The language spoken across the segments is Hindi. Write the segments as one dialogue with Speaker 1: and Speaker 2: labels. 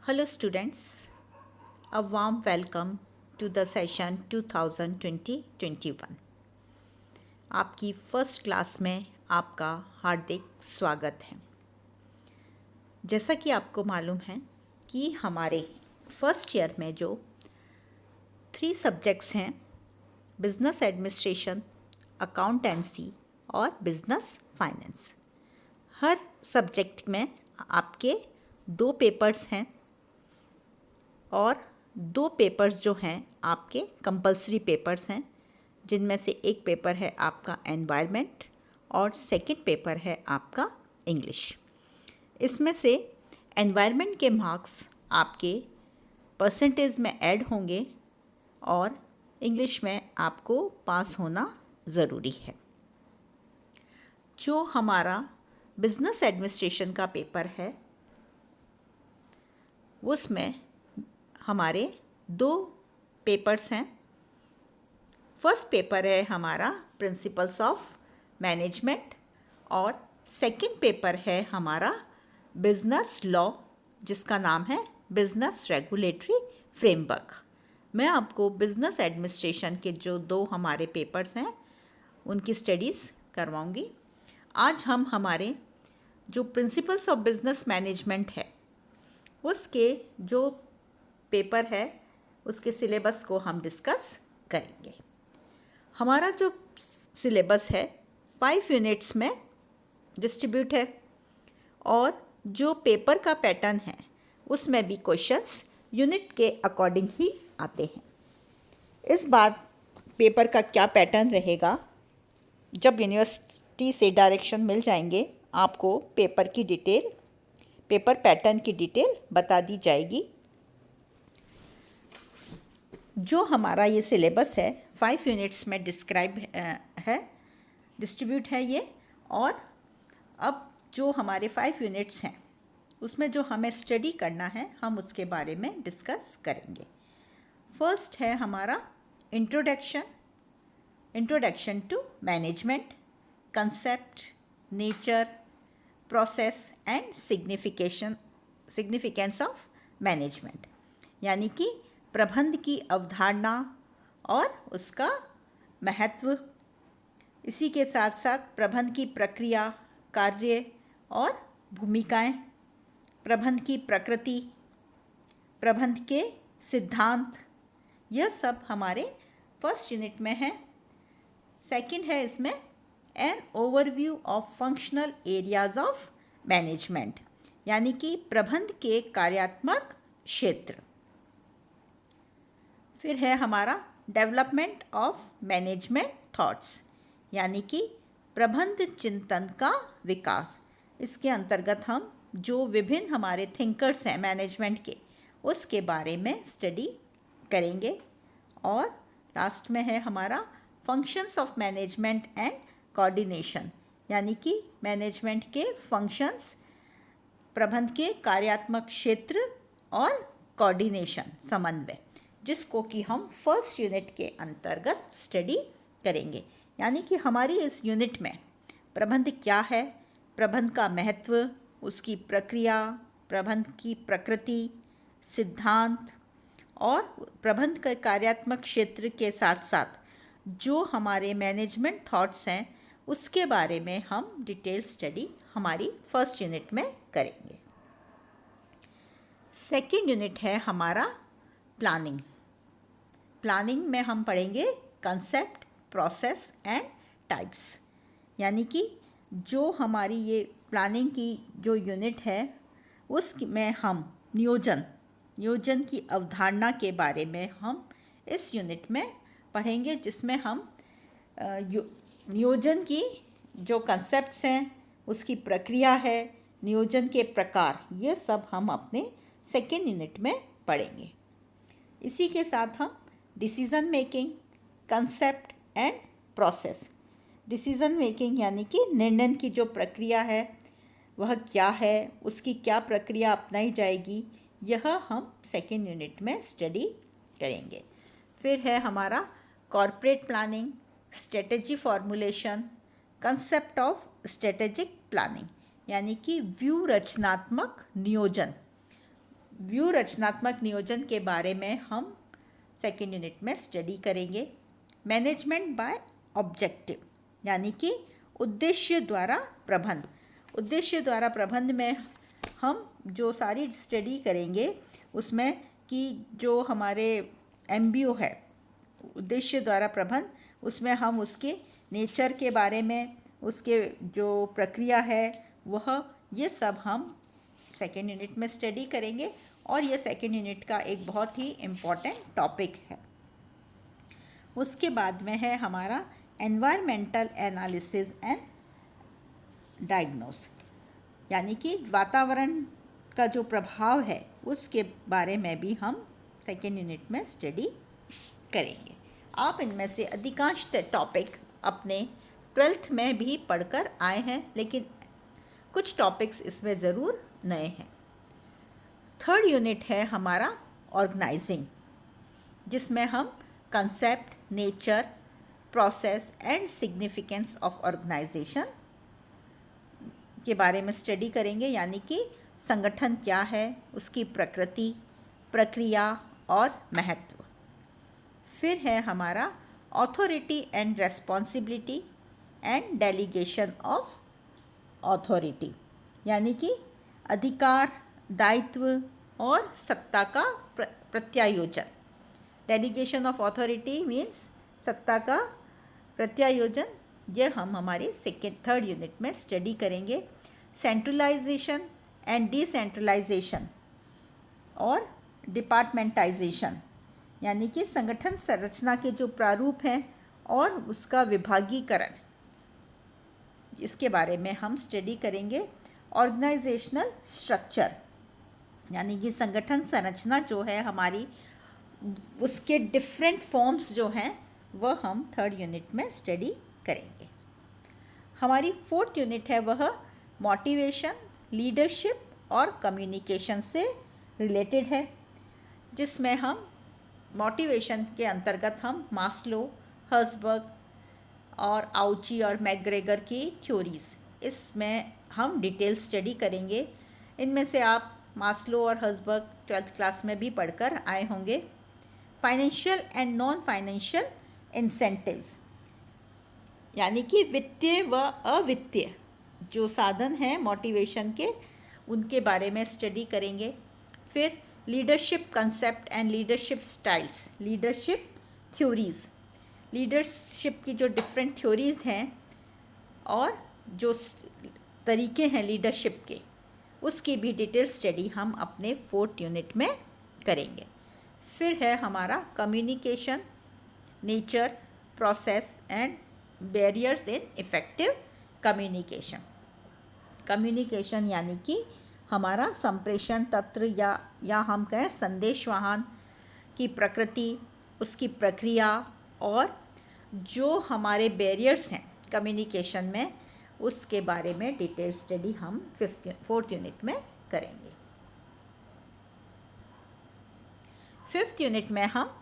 Speaker 1: Hello students, a warm welcome to the session 2020-21। आपकी फर्स्ट क्लास में आपका हार्दिक स्वागत है। जैसा कि आपको मालूम है कि हमारे फर्स्ट ईयर में जो 3 सब्जेक्ट्स हैं, बिजनेस एडमिनिस्ट्रेशन, अकाउंटेंसी और बिजनेस फाइनेंस, हर सब्जेक्ट में आपके 2 पेपर्स हैं और 2 पेपर्स जो हैं आपके कंपलसरी पेपर्स हैं, जिनमें से एक पेपर है आपका एनवायरनमेंट और सेकंड पेपर है आपका इंग्लिश। इसमें से एनवायरनमेंट के मार्क्स आपके परसेंटेज में ऐड होंगे और इंग्लिश में आपको पास होना ज़रूरी है। जो हमारा बिजनेस एडमिनिस्ट्रेशन का पेपर है उसमें हमारे 2 पेपर्स हैं। फर्स्ट पेपर है हमारा प्रिंसिपल्स ऑफ मैनेजमेंट और सेकंड पेपर है हमारा बिजनेस लॉ, जिसका नाम है बिजनेस रेगुलेटरी फ्रेमवर्क। मैं आपको बिजनेस एडमिनिस्ट्रेशन के जो 2 हमारे पेपर्स हैं उनकी स्टडीज़ करवाऊंगी। आज हम हमारे जो प्रिंसिपल्स ऑफ बिजनेस मैनेजमेंट है उसके जो पेपर है उसके सिलेबस को हम डिस्कस करेंगे। हमारा जो सिलेबस है 5 यूनिट्स में डिस्ट्रीब्यूट है और जो पेपर का पैटर्न है उसमें भी क्वेश्चंस यूनिट के अकॉर्डिंग ही आते हैं। इस बार पेपर का क्या पैटर्न रहेगा, जब यूनिवर्सिटी से डायरेक्शन मिल जाएंगे आपको पेपर पैटर्न की डिटेल बता दी जाएगी। जो हमारा ये सिलेबस है 5 यूनिट्स में डिस्ट्रीब्यूट है ये। और अब जो हमारे 5 यूनिट्स हैं उसमें जो हमें स्टडी करना है हम उसके बारे में डिस्कस करेंगे। फर्स्ट है हमारा introduction to management, concept, nature, process and significance of management, यानी कि प्रबंध की अवधारणा और उसका महत्व। इसी के साथ साथ प्रबंध की प्रक्रिया, कार्य और भूमिकाएं, प्रबंध की प्रकृति, प्रबंध के सिद्धांत, यह सब हमारे फर्स्ट यूनिट में है। सेकंड है इसमें an overview of functional areas of management, यानी कि प्रबंध के कार्यात्मक क्षेत्र। फिर है हमारा डेवलपमेंट ऑफ मैनेजमेंट थॉट्स, यानी कि प्रबंध चिंतन का विकास। इसके अंतर्गत हम जो विभिन्न हमारे थिंकर्स हैं मैनेजमेंट के उसके बारे में स्टडी करेंगे। और लास्ट में है हमारा functions of management and coordination, यानी कि मैनेजमेंट के फंक्शंस, प्रबंध के कार्यात्मक क्षेत्र और कोऑर्डिनेशन, समन्वय, जिसको कि हम फर्स्ट यूनिट के अंतर्गत स्टडी करेंगे। यानी कि हमारी इस यूनिट में प्रबंध क्या है, प्रबंध का महत्व, उसकी प्रक्रिया, प्रबंध की प्रकृति, सिद्धांत और प्रबंध के कार्यात्मक क्षेत्र के साथ साथ जो हमारे मैनेजमेंट थॉट्स हैं उसके बारे में हम डिटेल स्टडी हमारी फर्स्ट यूनिट में करेंगे। सेकेंड यूनिट है हमारा प्लानिंग में हम पढ़ेंगे कंसेप्ट, प्रोसेस एंड टाइप्स, यानी कि जो हमारी ये प्लानिंग की जो यूनिट है उसमें हम नियोजन की अवधारणा के बारे में हम इस यूनिट में पढ़ेंगे, जिसमें हम नियोजन की जो कंसेप्ट्स हैं, उसकी प्रक्रिया है, नियोजन के प्रकार, ये सब हम अपने सेकेंड यूनिट में पढ़ेंगे। इसी के साथ हम decision making, concept and process, decision making यानी कि निर्णय की जो प्रक्रिया है वह क्या है, उसकी क्या प्रक्रिया अपनाई जाएगी, यह हम सेकेंड यूनिट में स्टडी करेंगे। फिर है हमारा corporate planning, strategy formulation, concept of strategic planning, यानी कि व्यू रचनात्मक नियोजन, व्यू रचनात्मक नियोजन के बारे में हम सेकेंड यूनिट में स्टडी करेंगे। मैनेजमेंट बाय ऑब्जेक्टिव यानी कि उद्देश्य द्वारा प्रबंध। उद्देश्य द्वारा प्रबंध में हम जो सारी स्टडी करेंगे उसमें कि जो हमारे MBO है, उद्देश्य द्वारा प्रबंध, उसमें हम उसके नेचर के बारे में, उसके जो प्रक्रिया है वह, ये सब हम सेकेंड यूनिट में स्टडी करेंगे और ये सेकेंड यूनिट का एक बहुत ही इम्पॉर्टेंट टॉपिक है। उसके बाद में है हमारा एनवायरमेंटल एनालिसिस एंड डायग्नोस यानी कि वातावरण का जो प्रभाव है उसके बारे में भी हम सेकेंड यूनिट में स्टडी करेंगे। आप इनमें से अधिकांश टॉपिक अपने 12th में भी पढ़कर आए हैं, लेकिन कुछ टॉपिक्स इसमें ज़रूर नए हैं। थर्ड यूनिट है हमारा ऑर्गेनाइजिंग, जिसमें हम concept, nature, process and significance of organisation के बारे में स्टडी करेंगे, यानी कि संगठन क्या है, उसकी प्रकृति, प्रक्रिया और महत्व। फिर है हमारा authority and responsibility and delegation of authority यानी कि अधिकार, दायित्व और सत्ता का प्रत्यायोजन। डेलीगेशन ऑफ ऑथोरिटी मीन्स सत्ता का प्रत्यायोजन। ये हम हमारी थर्ड यूनिट में स्टडी करेंगे। सेंट्रलाइजेशन एंड डिसेंट्रलाइजेशन और डिपार्टमेंटाइजेशन यानी कि संगठन संरचना के जो प्रारूप हैं और उसका विभागीकरण, इसके बारे में हम स्टडी करेंगे। ऑर्गेनाइजेशनल स्ट्रक्चर यानी कि संगठन संरचना जो है हमारी, उसके डिफरेंट फॉर्म्स जो हैं वह हम थर्ड यूनिट में स्टडी करेंगे। हमारी फोर्थ यूनिट है वह मोटिवेशन, लीडरशिप और कम्युनिकेशन से रिलेटेड है, जिसमें हम मोटिवेशन के अंतर्गत हम मास्लो, हर्सबर्ग और आउची और मैकग्रेगर की थ्योरीज़, इसमें हम डिटेल स्टडी करेंगे। इनमें से आप मास्लो और हर्सबर्ग 12th क्लास में भी पढ़कर आए होंगे। Financial and non financial incentives यानी कि वित्तीय व अवित्तीय जो साधन हैं मोटिवेशन के, उनके बारे में स्टडी करेंगे। फिर leadership concept and leadership styles, leadership theories, leadership की जो डिफरेंट थ्योरीज़ हैं और जो तरीके हैं लीडरशिप के, उसकी भी डिटेल स्टडी हम अपने फोर्थ यूनिट में करेंगे। फिर है हमारा communication, nature, process and barriers in effective communication. Communication यानी कि हमारा संप्रेषण तंत्र या हम कहें संदेशवाहन की प्रकृति, उसकी प्रक्रिया और जो हमारे बैरियर्स हैं कम्युनिकेशन में, उसके बारे में डिटेल स्टडी हम फोर्थ यूनिट में करेंगे। फिफ्थ यूनिट में हम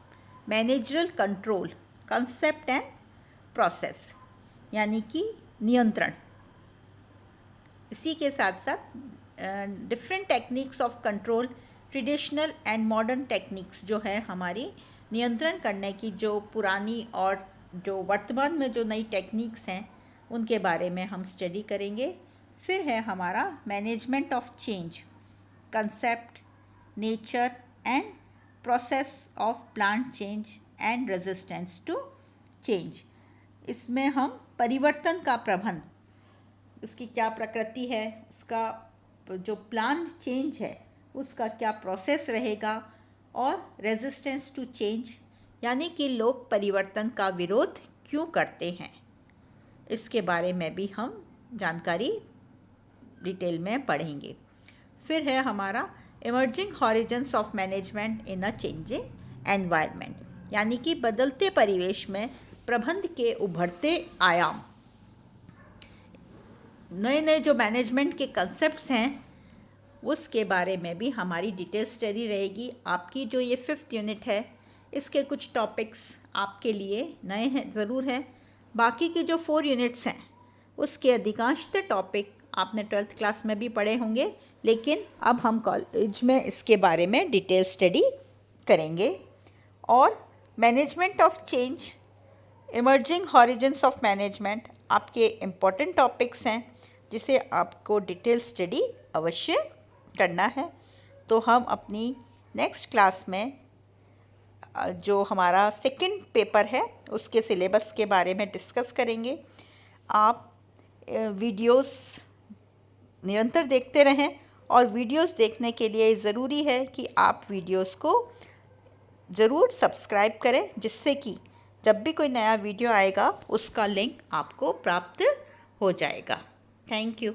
Speaker 1: managerial control, concept and process यानी कि नियंत्रण, इसी के साथ साथ different techniques of control, traditional and modern techniques जो है हमारी नियंत्रण करने की, जो पुरानी और जो वर्तमान में जो नई टेक्निक्स हैं उनके बारे में हम स्टडी करेंगे। फिर है हमारा management of change, concept, nature and process of planned change and resistance to change. इसमें हम परिवर्तन का प्रबंध, उसकी क्या प्रकृति है, उसका जो प्लांट चेंज है उसका क्या प्रोसेस रहेगा, और रेजिस्टेंस टू चेंज यानी कि लोग परिवर्तन का विरोध क्यों करते हैं, इसके बारे में भी हम जानकारी डिटेल में पढ़ेंगे। फिर है हमारा emerging horizons of management in a changing environment यानी कि बदलते परिवेश में प्रबंध के उभरते आयाम। नए नए जो मैनेजमेंट के कंसेप्ट्स हैं उसके बारे में भी हमारी डिटेल स्टडी रहेगी। आपकी जो ये फिफ्थ यूनिट है इसके कुछ टॉपिक्स आपके लिए नए हैं ज़रूर हैं, बाकी की जो 4 यूनिट्स हैं उसके अधिकांश टॉपिक आपने 12th क्लास में भी पढ़े होंगे, लेकिन अब हम कॉलेज में इसके बारे में डिटेल स्टडी करेंगे। और management of change, emerging horizons of management आपके इम्पोर्टेंट टॉपिक्स हैं जिसे आपको डिटेल स्टडी अवश्य करना है। तो हम अपनी नेक्स्ट क्लास में जो हमारा सेकंड पेपर है उसके सिलेबस के बारे में डिस्कस करेंगे। आप वीडियोस निरंतर देखते रहें और वीडियोस देखने के लिए ज़रूरी है कि आप वीडियोस को ज़रूर सब्सक्राइब करें, जिससे कि जब भी कोई नया वीडियो आएगा उसका लिंक आपको प्राप्त हो जाएगा। Thank you.